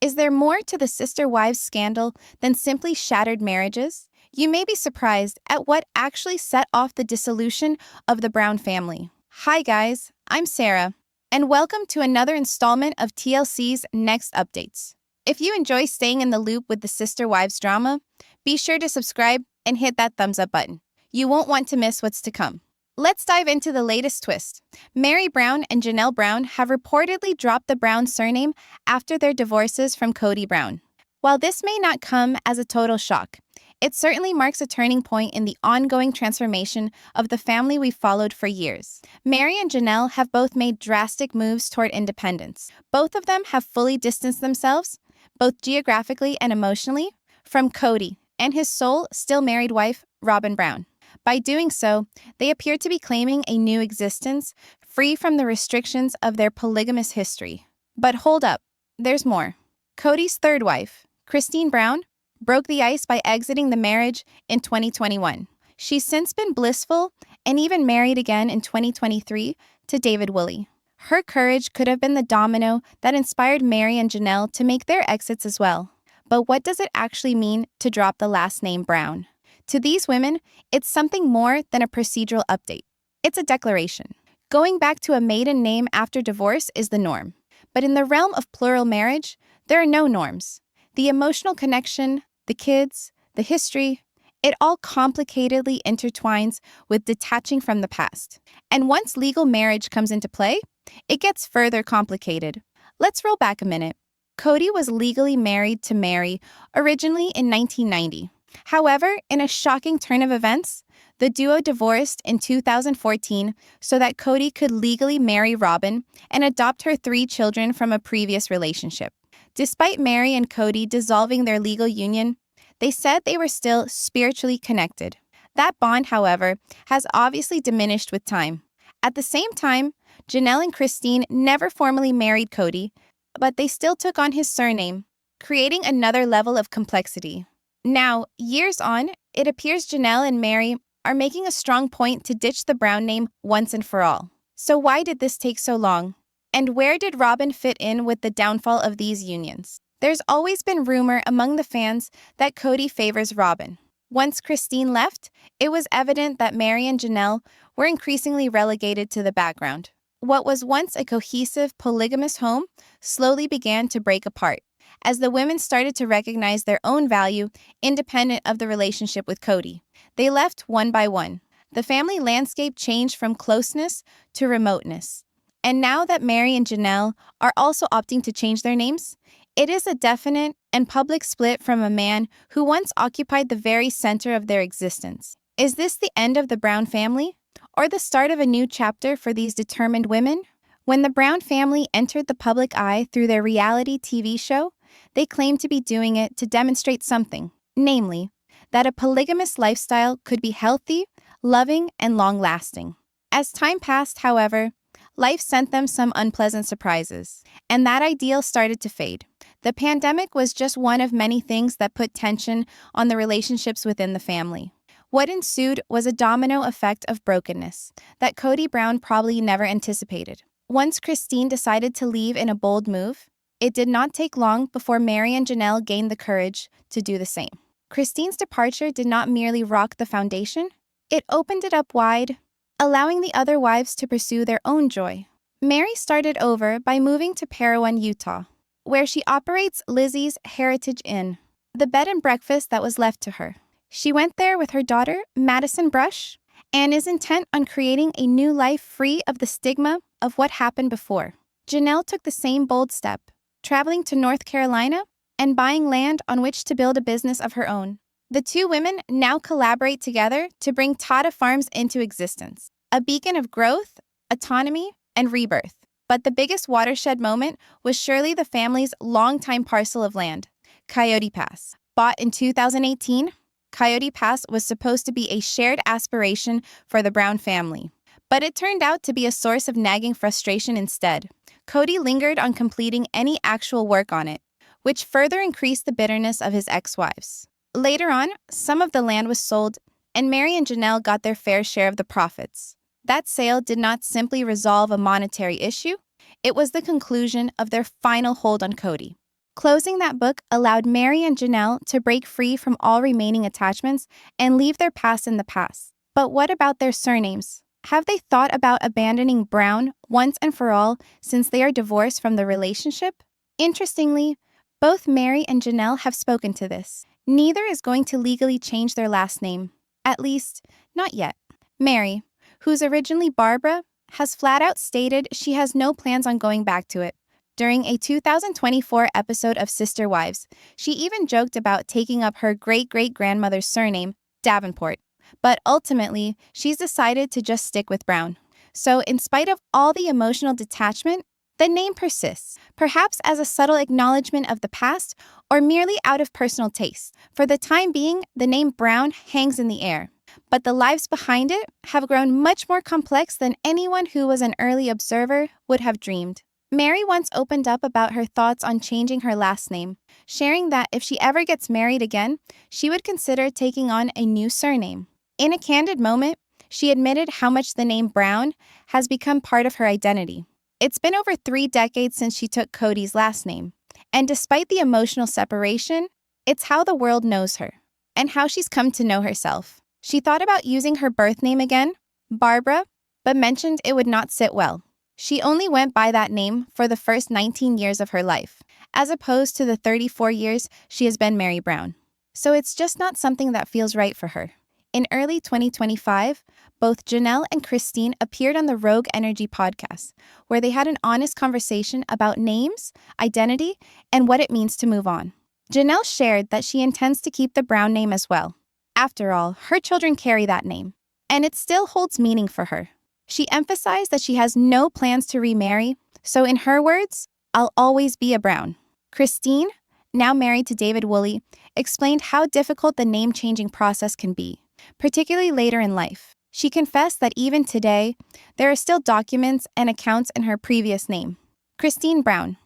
Is there more to the sister wives scandal than simply shattered marriages? You may be surprised at what actually set off the dissolution of the Brown family. Hi guys, I'm Sarah, and welcome to another installment of TLC's Next Updates. If you enjoy staying in the loop with the sister wives drama, be sure to subscribe and hit that thumbs up button. You won't want to miss what's to come. Let's dive into the latest twist. Meri Brown and Janelle Brown have reportedly dropped the Brown surname after their divorces from Cody Brown. While this may not come as a total shock, it certainly marks a turning point in the ongoing transformation of the family we've followed for years. Meri and Janelle have both made drastic moves toward independence. Both of them have fully distanced themselves, both geographically and emotionally, from Cody and his sole, still married wife, Robin Brown. By doing so, they appear to be claiming a new existence, free from the restrictions of their polygamous history. But hold up, there's more. Cody's third wife, Christine Brown, broke the ice by exiting the marriage in 2021. She's since been blissful and even married again in 2023 to David Woolley. Her courage could have been the domino that inspired Meri and Janelle to make their exits as well. But what does it actually mean to drop the last name Brown? To these women, it's something more than a procedural update. It's a declaration. Going back to a maiden name after divorce is the norm. But in the realm of plural marriage, there are no norms. The emotional connection, the kids, the history, it all complicatedly intertwines with detaching from the past. And once legal marriage comes into play, it gets further complicated. Let's roll back a minute. Cody was legally married to Meri originally in 1990. However, in a shocking turn of events, the duo divorced in 2014 so that Cody could legally marry Robin and adopt her 3 children from a previous relationship. Despite Meri and Cody dissolving their legal union, they said they were still spiritually connected. That bond, however, has obviously diminished with time. At the same time, Janelle and Christine never formally married Cody, but they still took on his surname, creating another level of complexity. Now, years on, it appears Janelle and Meri are making a strong point to ditch the Brown name once and for all. So why did this take so long? And where did Robin fit in with the downfall of these unions? There's always been rumor among the fans that Cody favors Robin. Once Christine left, it was evident that Meri and Janelle were increasingly relegated to the background. What was once a cohesive, polygamous home slowly began to break apart, as the women started to recognize their own value independent of the relationship with Cody. They left one by one. The family landscape changed from closeness to remoteness. And now that Meri and Janelle are also opting to change their names, it is a definite and public split from a man who once occupied the very center of their existence. Is this the end of the Brown family, or the start of a new chapter for these determined women? When the Brown family entered the public eye through their reality TV show, they claimed to be doing it to demonstrate something, namely, that a polygamous lifestyle could be healthy, loving, and long-lasting. As time passed, however, life sent them some unpleasant surprises, and that ideal started to fade. The pandemic was just one of many things that put tension on the relationships within the family. What ensued was a domino effect of brokenness that Cody Brown probably never anticipated. Once Christine decided to leave in a bold move, it did not take long before Meri and Janelle gained the courage to do the same. Christine's departure did not merely rock the foundation, it opened it up wide, allowing the other wives to pursue their own joy. Meri started over by moving to Parowan, Utah, where she operates Lizzie's Heritage Inn, the bed and breakfast that was left to her. She went there with her daughter, Madison Brush, and is intent on creating a new life free of the stigma of what happened before. Janelle took the same bold step, traveling to North Carolina and buying land on which to build a business of her own. The two women now collaborate together to bring Tata Farms into existence, a beacon of growth, autonomy, and rebirth. But the biggest watershed moment was surely the family's longtime parcel of land, Coyote Pass. Bought in 2018, Coyote Pass was supposed to be a shared aspiration for the Brown family, but it turned out to be a source of nagging frustration instead. Cody lingered on completing any actual work on it, which further increased the bitterness of his ex-wives. Later on, some of the land was sold, and Meri and Janelle got their fair share of the profits. That sale did not simply resolve a monetary issue, it was the conclusion of their final hold on Cody. Closing that book allowed Meri and Janelle to break free from all remaining attachments and leave their past in the past. But what about their surnames? Have they thought about abandoning Brown once and for all since they are divorced from the relationship? Interestingly, both Meri and Janelle have spoken to this. Neither is going to legally change their last name. At least, not yet. Meri, who's originally Barbara, has flat out stated she has no plans on going back to it. During a 2024 episode of Sister Wives, she even joked about taking up her great-great-grandmother's surname, Davenport. But ultimately, she's decided to just stick with Brown. So in spite of all the emotional detachment, the name persists, perhaps as a subtle acknowledgement of the past or merely out of personal taste. For the time being, the name Brown hangs in the air. But the lives behind it have grown much more complex than anyone who was an early observer would have dreamed. Meri once opened up about her thoughts on changing her last name, sharing that if she ever gets married again, she would consider taking on a new surname. In a candid moment, she admitted how much the name Brown has become part of her identity. It's been over 3 decades since she took Cody's last name, and despite the emotional separation, it's how the world knows her, and how she's come to know herself. She thought about using her birth name again, Barbara, but mentioned it would not sit well. She only went by that name for the first 19 years of her life, as opposed to the 34 years she has been Meri Brown. So it's just not something that feels right for her. In early 2025, both Janelle and Christine appeared on the Rogue Energy podcast, where they had an honest conversation about names, identity, and what it means to move on. Janelle shared that she intends to keep the Brown name as well. After all, her children carry that name, and it still holds meaning for her. She emphasized that she has no plans to remarry, so in her words, "I'll always be a Brown." Christine, now married to David Woolley, explained how difficult the name-changing process can be, particularly later in life. She confessed that even today, there are still documents and accounts in her previous name, Christine Brown,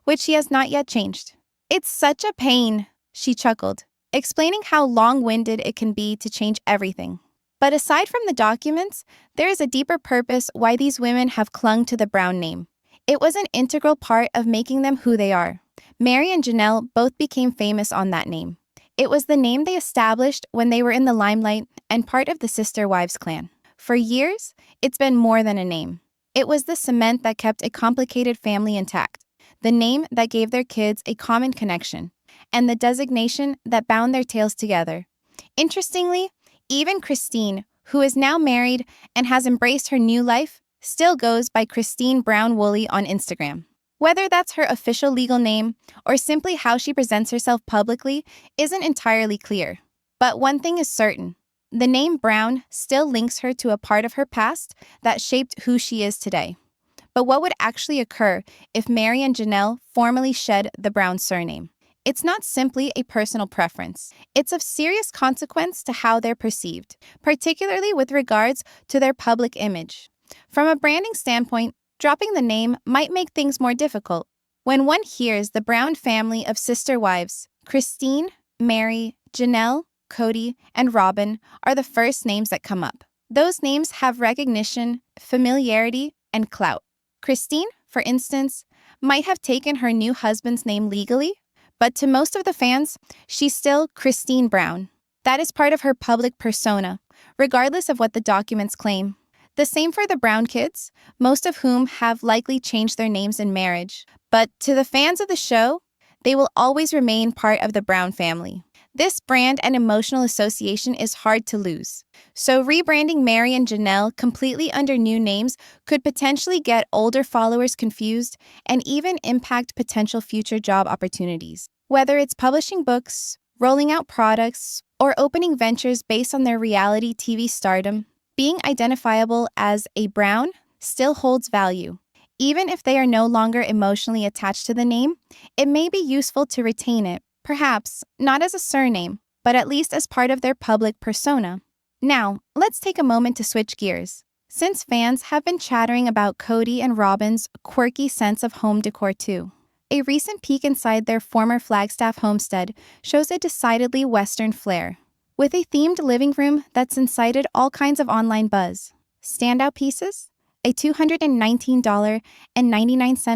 which she has not yet changed. "It's such a pain," she chuckled, explaining how long-winded it can be to change everything. But aside from the documents, there is a deeper purpose why these women have clung to the Brown name. It was an integral part of making them who they are. Meri and Janelle both became famous on that name. It was the name they established when they were in the limelight and part of the Sister Wives clan. For years, it's been more than a name. It was the cement that kept a complicated family intact, the name that gave their kids a common connection, and the designation that bound their tales together. Interestingly, even Christine, who is now married and has embraced her new life, still goes by Christine Brown Woolley on Instagram. Whether that's her official legal name or simply how she presents herself publicly isn't entirely clear. But one thing is certain, the name Brown still links her to a part of her past that shaped who she is today. But what would actually occur if Meri and Janelle formally shed the Brown surname? It's not simply a personal preference. It's of serious consequence to how they're perceived, particularly with regards to their public image. From a branding standpoint, dropping the name might make things more difficult. When one hears the Brown family of sister wives, Christine, Meri, Janelle, Cody, and Robin are the first names that come up. Those names have recognition, familiarity, and clout. Christine, for instance, might have taken her new husband's name legally, but to most of the fans, she's still Christine Brown. That is part of her public persona, regardless of what the documents claim. The same for the Brown kids, most of whom have likely changed their names in marriage. But to the fans of the show, they will always remain part of the Brown family. This brand and emotional association is hard to lose. So rebranding Meri and Janelle completely under new names could potentially get older followers confused and even impact potential future job opportunities. Whether it's publishing books, rolling out products, or opening ventures based on their reality TV stardom, being identifiable as a Brown still holds value. Even if they are no longer emotionally attached to the name, it may be useful to retain it. Perhaps not as a surname, but at least as part of their public persona. Now, let's take a moment to switch gears. Since fans have been chattering about Cody and Robin's quirky sense of home decor too. A recent peek inside their former Flagstaff homestead shows a decidedly Western flair, with a themed living room that's incited all kinds of online buzz. Standout pieces? A $219.99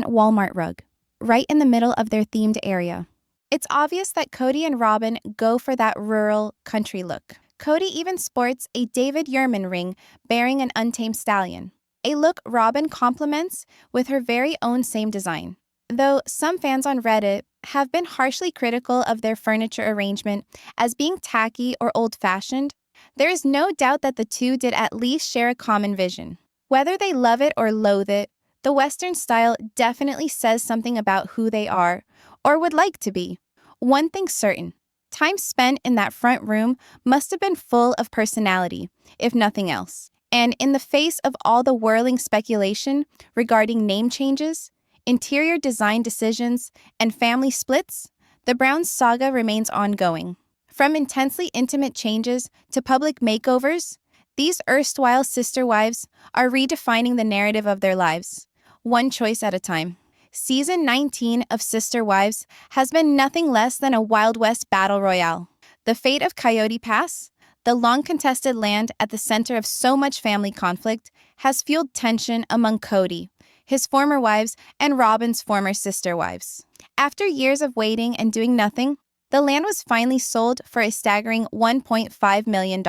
Walmart rug, right in the middle of their themed area. It's obvious that Cody and Robin go for that rural, country look. Cody even sports a David Yurman ring bearing an untamed stallion, a look Robin complements with her very own same design. Though some fans on Reddit have been harshly critical of their furniture arrangement as being tacky or old-fashioned, there is no doubt that the two did at least share a common vision. Whether they love it or loathe it, the Western style definitely says something about who they are, or would like to be. One thing's certain, time spent in that front room must have been full of personality, if nothing else. And in the face of all the whirling speculation regarding name changes, interior design decisions, and family splits, the Brown saga remains ongoing. From intensely intimate changes to public makeovers, these erstwhile sister wives are redefining the narrative of their lives, one choice at a time. Season 19 of Sister Wives has been nothing less than a Wild West battle royale. The fate of Coyote Pass, the long-contested land at the center of so much family conflict, has fueled tension among Cody, his former wives, and Robin's former sister wives. After years of waiting and doing nothing, the land was finally sold for a staggering $1.5 million.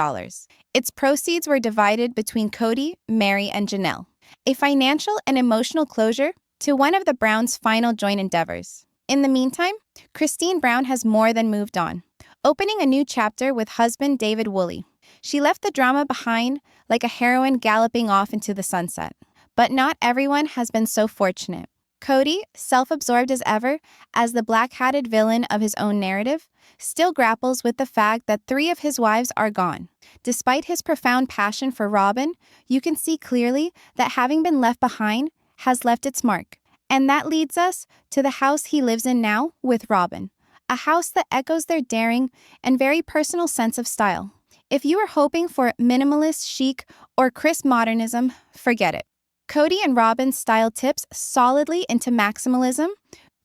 Its proceeds were divided between Cody, Meri, and Janelle, a financial and emotional closure to one of the Browns' final joint endeavors. In the meantime, Christine Brown has more than moved on, opening a new chapter with husband David Woolley. She left the drama behind like a heroine galloping off into the sunset. But not everyone has been so fortunate. Cody, self-absorbed as ever, as the black-hatted villain of his own narrative, still grapples with the fact that 3 of his wives are gone. Despite his profound passion for Robin, you can see clearly that having been left behind has left its mark. And that leads us to the house he lives in now with Robin, a house that echoes their daring and very personal sense of style. If you are hoping for minimalist chic or crisp modernism, forget it. Cody and Robin's style tips solidly into maximalism,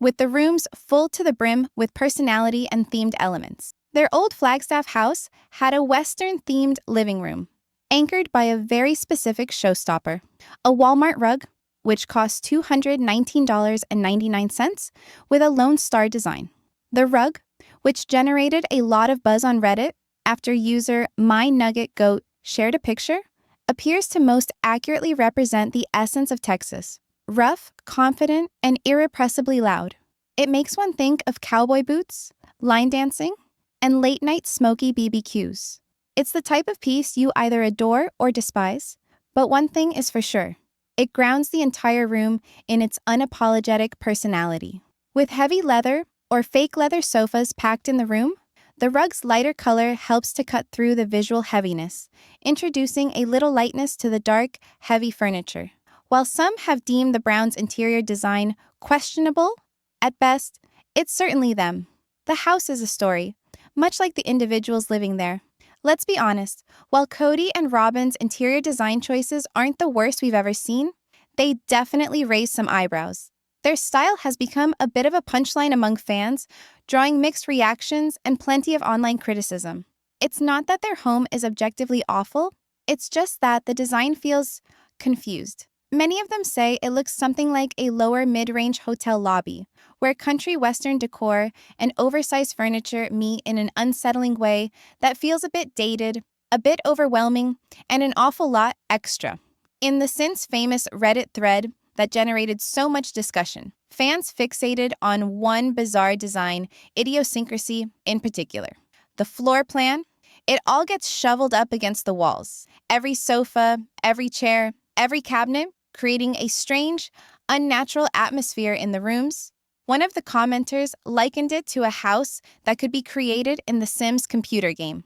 with the rooms full to the brim with personality and themed elements. Their old Flagstaff house had a Western-themed living room, anchored by a very specific showstopper, a Walmart rug, which cost $219.99 with a Lone Star design. The rug, which generated a lot of buzz on Reddit after user MyNuggetGoat shared a picture, appears to most accurately represent the essence of Texas. Rough, confident, and irrepressibly loud. It makes one think of cowboy boots, line dancing, and late-night smoky BBQs. It's the type of piece you either adore or despise, but one thing is for sure. It grounds the entire room in its unapologetic personality. With heavy leather or fake leather sofas packed in the room, the rug's lighter color helps to cut through the visual heaviness, introducing a little lightness to the dark, heavy furniture. While some have deemed the Browns' interior design questionable, at best, it's certainly them. The house is a story, much like the individuals living there. Let's be honest, while Cody and Robin's interior design choices aren't the worst we've ever seen, they definitely raise some eyebrows. Their style has become a bit of a punchline among fans, drawing mixed reactions and plenty of online criticism. It's not that their home is objectively awful, it's just that the design feels confused. Many of them say it looks something like a lower mid-range hotel lobby, where country western decor and oversized furniture meet in an unsettling way that feels a bit dated, a bit overwhelming, and an awful lot extra. In the since famous Reddit thread that generated so much discussion, fans fixated on one bizarre design idiosyncrasy in particular. The floor plan, it all gets shoveled up against the walls. Every sofa, every chair, every cabinet, creating a strange, unnatural atmosphere in the rooms. One of the commenters likened it to a house that could be created in the Sims computer game,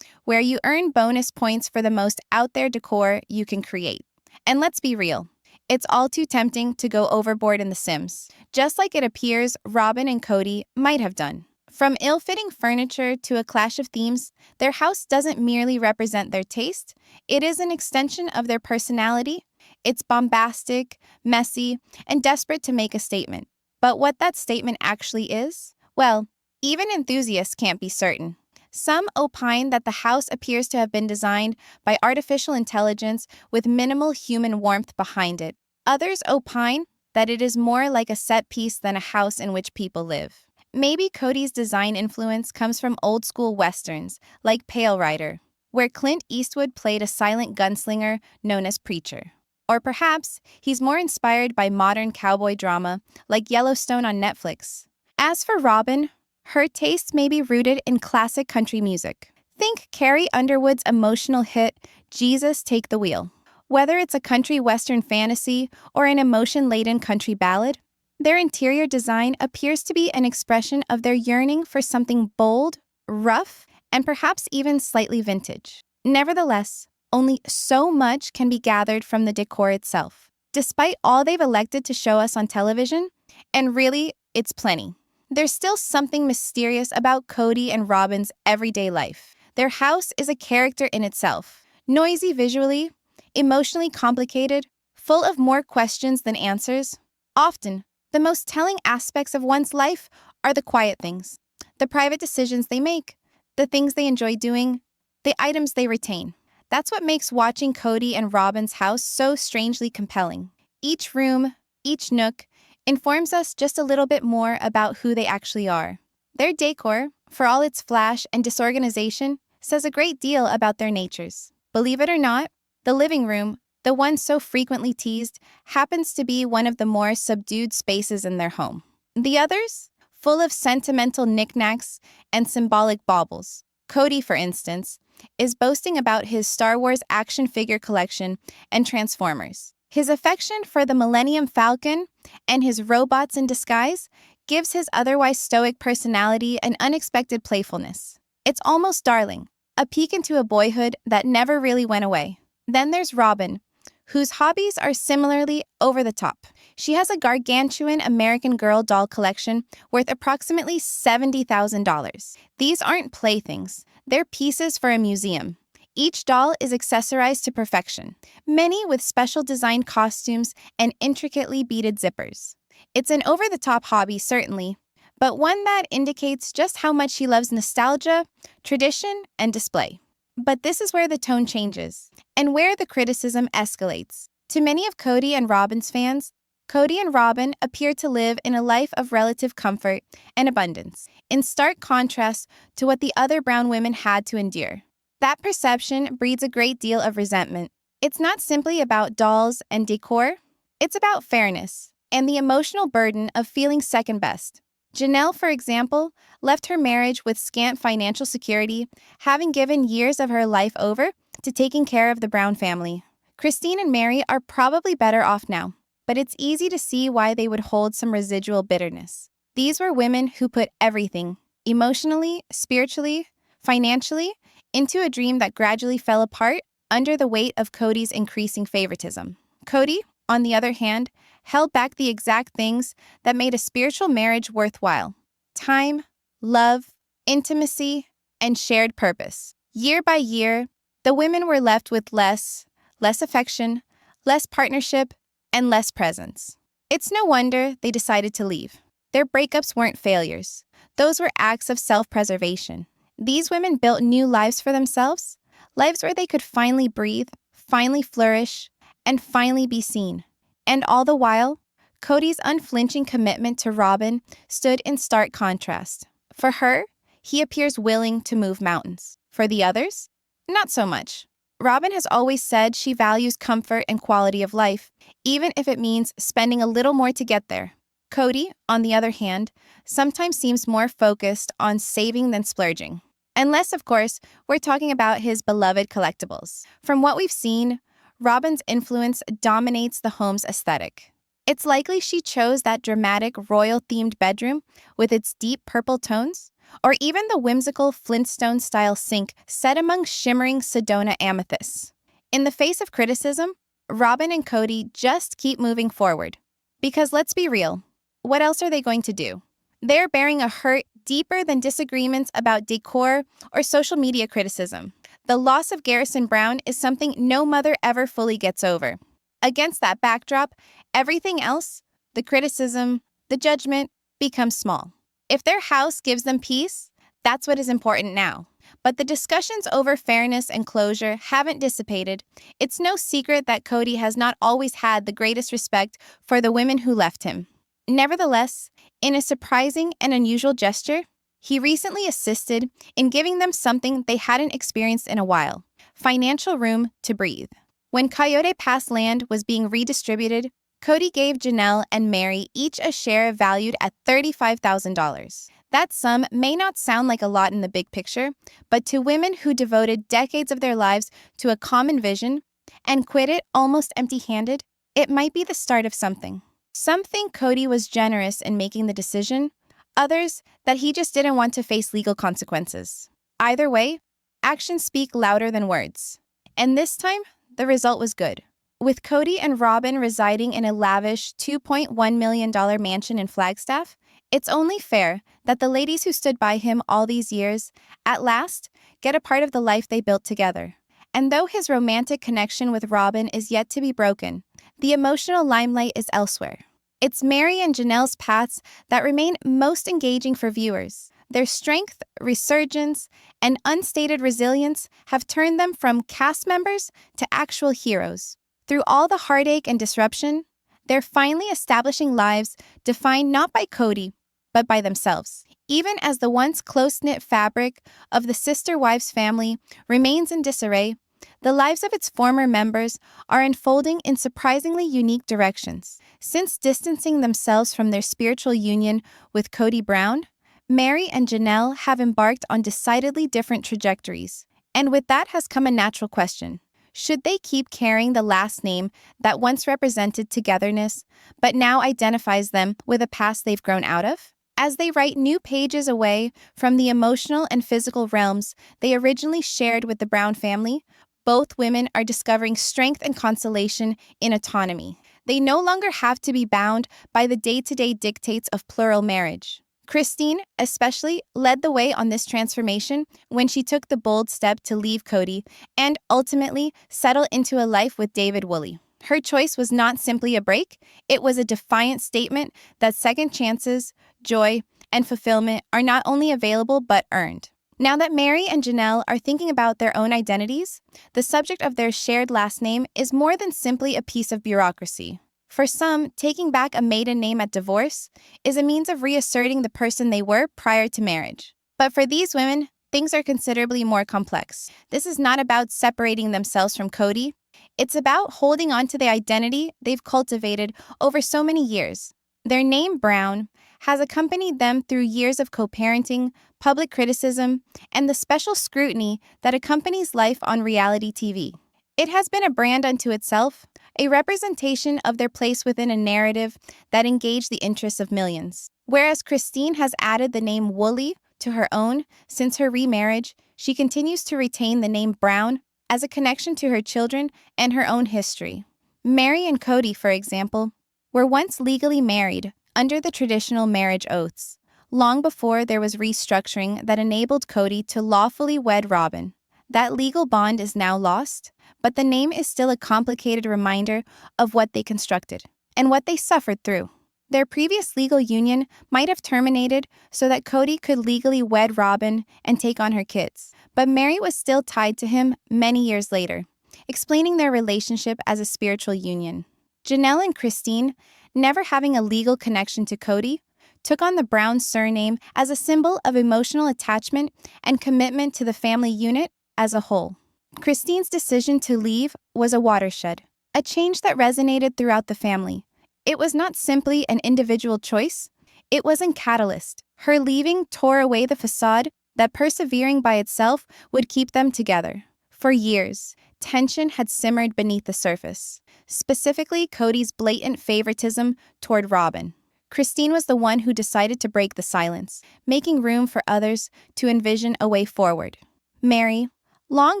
where you earn bonus points for the most out-there decor you can create. And let's be real, it's all too tempting to go overboard in The Sims, just like it appears Robin and Cody might have done. From ill-fitting furniture to a clash of themes, their house doesn't merely represent their taste, it is an extension of their personality. It's bombastic, messy, and desperate to make a statement. But what that statement actually is? Well, even enthusiasts can't be certain. Some opine that the house appears to have been designed by artificial intelligence with minimal human warmth behind it. Others opine that it is more like a set piece than a house in which people live. Maybe Cody's design influence comes from old-school westerns, like Pale Rider, where Clint Eastwood played a silent gunslinger known as Preacher. Or perhaps he's more inspired by modern cowboy drama, like Yellowstone on Netflix. As for Robin, her tastes may be rooted in classic country music. Think Carrie Underwood's emotional hit, Jesus Take the Wheel. Whether it's a country western fantasy or an emotion-laden country ballad, their interior design appears to be an expression of their yearning for something bold, rough, and perhaps even slightly vintage. Nevertheless, only so much can be gathered from the decor itself. Despite all they've elected to show us on television, and really, it's plenty, there's still something mysterious about Cody and Robin's everyday life. Their house is a character in itself, noisy visually, emotionally complicated, full of more questions than answers. Often, the most telling aspects of one's life are the quiet things, the private decisions they make, the things they enjoy doing, the items they retain. That's what makes watching Cody and Robin's house so strangely compelling. Each room, each nook, informs us just a little bit more about who they actually are. Their decor, for all its flash and disorganization, says a great deal about their natures. Believe it or not, the living room, the one so frequently teased, happens to be one of the more subdued spaces in their home. The others, full of sentimental knickknacks and symbolic baubles. Cody, for instance, is boasting about his Star Wars action figure collection and Transformers. His affection for the Millennium Falcon and his robots in disguise gives his otherwise stoic personality an unexpected playfulness. It's almost darling, a peek into a boyhood that never really went away. Then there's Robin, whose hobbies are similarly over the top. She has a gargantuan American Girl doll collection worth approximately $70,000. These aren't playthings, they're pieces for a museum. Each doll is accessorized to perfection, many with special designed costumes and intricately beaded zippers. It's an over-the-top hobby, certainly, but one that indicates just how much she loves nostalgia, tradition, and display. But this is where the tone changes, and where the criticism escalates. To many of Cody and Robin's fans, Cody and Robin appear to live in a life of relative comfort and abundance, in stark contrast to what the other Brown women had to endure. That perception breeds a great deal of resentment. It's not simply about dolls and decor, it's about fairness and the emotional burden of feeling second best. Janelle, for example, left her marriage with scant financial security, having given years of her life over to taking care of the Brown family. Christine and Meri are probably better off now, but it's easy to see why they would hold some residual bitterness. These were women who put everything, emotionally, spiritually, financially, into a dream that gradually fell apart under the weight of Cody's increasing favoritism. Cody, on the other hand, held back the exact things that made a spiritual marriage worthwhile: time, love, intimacy, and shared purpose. Year by year, the women were left with less affection, less partnership, and less presence. It's no wonder they decided to leave. Their breakups weren't failures. Those were acts of self-preservation. These women built new lives for themselves, lives where they could finally breathe, finally flourish, and finally be seen. And all the while, Cody's unflinching commitment to Robin stood in stark contrast. For her, he appears willing to move mountains. For the others, not so much. Robin has always said she values comfort and quality of life, even if it means spending a little more to get there. Cody, on the other hand, sometimes seems more focused on saving than splurging. Unless, of course, we're talking about his beloved collectibles. From what we've seen, Robin's influence dominates the home's aesthetic. It's likely she chose that dramatic royal-themed bedroom with its deep purple tones, or even the whimsical Flintstone-style sink set among shimmering Sedona amethysts. In the face of criticism, Robin and Cody just keep moving forward. Because let's be real, what else are they going to do? They're bearing a hurt deeper than disagreements about decor or social media criticism. The loss of Garrison Brown is something no mother ever fully gets over. Against that backdrop, everything else, the criticism, the judgment, becomes small. If their house gives them peace, that's what is important now. But the discussions over fairness and closure haven't dissipated. It's no secret that Cody has not always had the greatest respect for the women who left him. Nevertheless, in a surprising and unusual gesture, he recently assisted in giving them something they hadn't experienced in a while: financial room to breathe. When Coyote Pass land was being redistributed, Cody gave Janelle and Meri each a share valued at $35,000. That sum may not sound like a lot in the big picture, but to women who devoted decades of their lives to a common vision and quit it almost empty-handed, it might be the start of something. Some think Cody was generous in making the decision, others that he just didn't want to face legal consequences. Either way, actions speak louder than words. And this time, the result was good. With Cody and Robin residing in a lavish $2.1 million mansion in Flagstaff, it's only fair that the ladies who stood by him all these years, at last, get a part of the life they built together. And though his romantic connection with Robin is yet to be broken, the emotional limelight is elsewhere. It's Meri and Janelle's paths that remain most engaging for viewers. Their strength, resurgence, and unstated resilience have turned them from cast members to actual heroes. Through all the heartache and disruption, they're finally establishing lives defined not by Cody, but by themselves. Even as the once close-knit fabric of the Sister Wives family remains in disarray, the lives of its former members are unfolding in surprisingly unique directions. Since distancing themselves from their spiritual union with Cody Brown, Meri and Janelle have embarked on decidedly different trajectories. And with that has come a natural question. Should they keep carrying the last name that once represented togetherness, but now identifies them with a past they've grown out of? As they write new pages away from the emotional and physical realms they originally shared with the Brown family, both women are discovering strength and consolation in autonomy. They no longer have to be bound by the day-to-day dictates of plural marriage. Christine, especially, led the way on this transformation when she took the bold step to leave Cody and ultimately settle into a life with David Woolley. Her choice was not simply a break, it was a defiant statement that second chances, joy, and fulfillment are not only available but earned. Now that Meri and Janelle are thinking about their own identities, the subject of their shared last name is more than simply a piece of bureaucracy. For some, taking back a maiden name at divorce is a means of reasserting the person they were prior to marriage. But for these women, things are considerably more complex. This is not about separating themselves from Cody. It's about holding on to the identity they've cultivated over so many years. Their name, Brown, has accompanied them through years of co-parenting, public criticism, and the special scrutiny that accompanies life on reality TV. It has been a brand unto itself, a representation of their place within a narrative that engaged the interests of millions. Whereas Christine has added the name Woolley to her own since her remarriage, she continues to retain the name Brown as a connection to her children and her own history. Meri and Cody, for example, were once legally married under the traditional marriage oaths, long before there was restructuring that enabled Cody to lawfully wed Robin. That legal bond is now lost, but the name is still a complicated reminder of what they constructed and what they suffered through. Their previous legal union might have terminated so that Cody could legally wed Robin and take on her kids, but Meri was still tied to him many years later, explaining their relationship as a spiritual union. Janelle and Christine, never having a legal connection to Cody, took on the Brown surname as a symbol of emotional attachment and commitment to the family unit as a whole. Christine's decision to leave was a watershed, a change that resonated throughout the family. It was not simply an individual choice, it was a catalyst. Her leaving tore away the facade that persevering by itself would keep them together. For years, tension had simmered beneath the surface, specifically Cody's blatant favoritism toward Robin. Christine was the one who decided to break the silence, making room for others to envision a way forward. Meri, long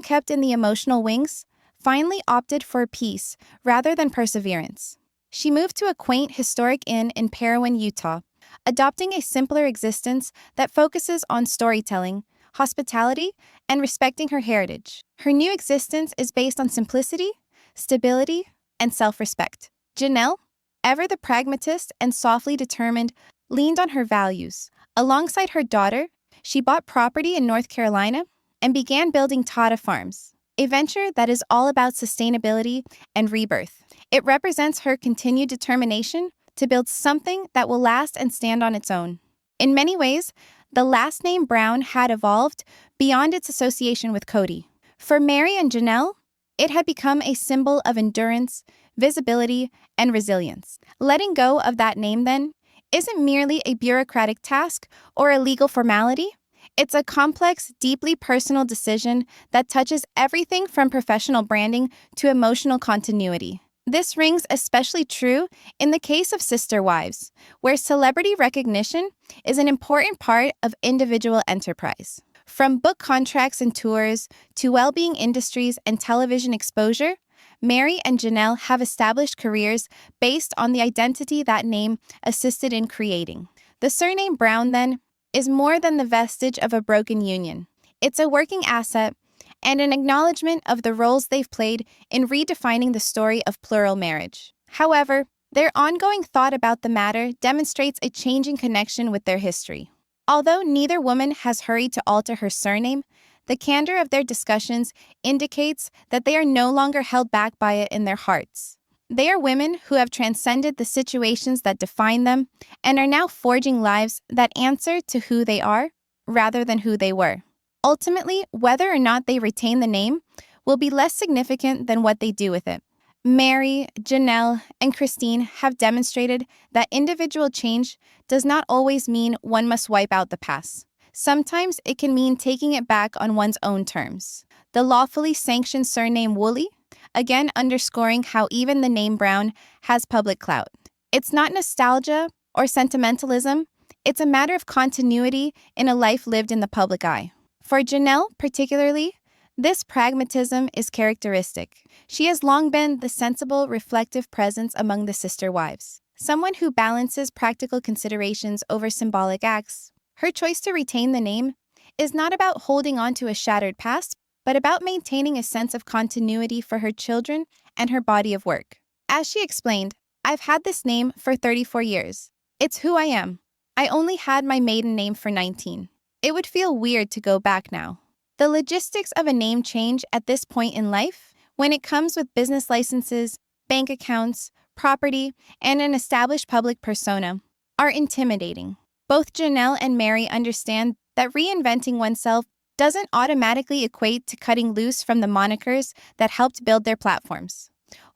kept in the emotional wings, finally opted for peace rather than perseverance. She moved to a quaint historic inn in Parowan, Utah, adopting a simpler existence that focuses on storytelling, hospitality, and respecting her heritage. Her new existence is based on simplicity, stability, and self-respect. Janelle, ever the pragmatist and softly determined, leaned on her values. Alongside her daughter, she bought property in North Carolina and began building Tata Farms, a venture that is all about sustainability and rebirth. It represents her continued determination to build something that will last and stand on its own. In many ways, the last name Brown had evolved beyond its association with Cody. For Meri and Janelle, it had become a symbol of endurance, visibility, and resilience. Letting go of that name, then, isn't merely a bureaucratic task or a legal formality. It's a complex, deeply personal decision that touches everything from professional branding to emotional continuity. This rings especially true in the case of sister wives, where celebrity recognition is an important part of individual enterprise. From book contracts and tours to well-being industries and television exposure, Meri and Janelle have established careers based on the identity that name assisted in creating. The surname Brown, then, is more than the vestige of a broken union. It's a working asset and an acknowledgement of the roles they've played in redefining the story of plural marriage. However, their ongoing thought about the matter demonstrates a changing connection with their history. Although neither woman has hurried to alter her surname, the candor of their discussions indicates that they are no longer held back by it in their hearts. They are women who have transcended the situations that define them and are now forging lives that answer to who they are rather than who they were. Ultimately, whether or not they retain the name will be less significant than what they do with it. Meri, Janelle, and Christine have demonstrated that individual change does not always mean one must wipe out the past. Sometimes it can mean taking it back on one's own terms. The lawfully sanctioned surname Woolley, again underscoring how even the name Brown has public clout. It's not nostalgia or sentimentalism, it's a matter of continuity in a life lived in the public eye. For Janelle, particularly, this pragmatism is characteristic. She has long been the sensible, reflective presence among the sister wives, someone who balances practical considerations over symbolic acts. Her choice to retain the name is not about holding on to a shattered past, but about maintaining a sense of continuity for her children and her body of work. As she explained, "I've had this name for 34 years. It's who I am. I only had my maiden name for 19. It would feel weird to go back now." The logistics of a name change at this point in life, when it comes with business licenses, bank accounts, property, and an established public persona, are intimidating. Both Janelle and Meri understand that reinventing oneself doesn't automatically equate to cutting loose from the monikers that helped build their platforms.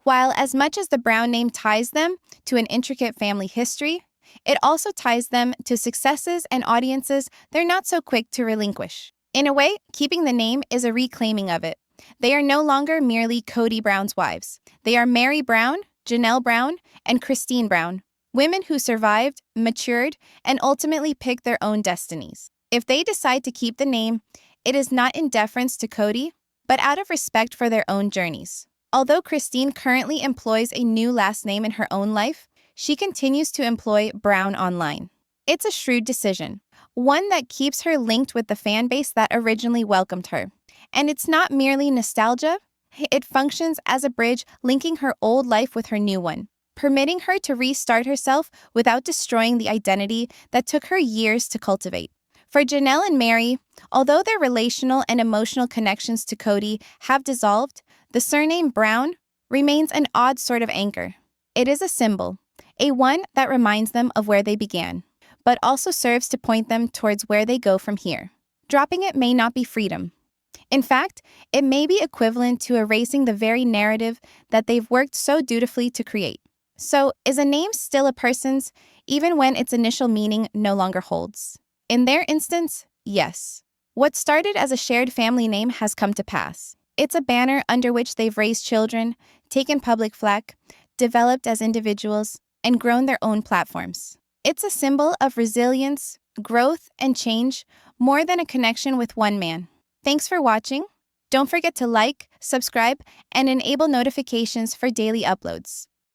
While as much as the Brown name ties them to an intricate family history, it also ties them to successes and audiences they're not so quick to relinquish. In a way, keeping the name is a reclaiming of it. They are no longer merely Cody Brown's wives. They are Meri Brown, Janelle Brown, and Christine Brown, women who survived, matured, and ultimately picked their own destinies. If they decide to keep the name, it is not in deference to Cody, but out of respect for their own journeys. Although Christine currently employs a new last name in her own life, she continues to employ Brown online. It's a shrewd decision, one that keeps her linked with the fan base that originally welcomed her. And it's not merely nostalgia, it functions as a bridge linking her old life with her new one, permitting her to restart herself without destroying the identity that took her years to cultivate. For Janelle and Meri, although their relational and emotional connections to Cody have dissolved, the surname Brown remains an odd sort of anchor. It is a symbol, a one that reminds them of where they began, but also serves to point them towards where they go from here. Dropping it may not be freedom. In fact, it may be equivalent to erasing the very narrative that they've worked so dutifully to create. So, is a name still a person's, even when its initial meaning no longer holds? In their instance, yes. What started as a shared family name has come to pass. It's a banner under which they've raised children, taken public flack, developed as individuals, and grown their own platforms. It's a symbol of resilience, growth, and change, more than a connection with one man. Thanks for watching. Don't forget to like, subscribe, and enable notifications for daily uploads.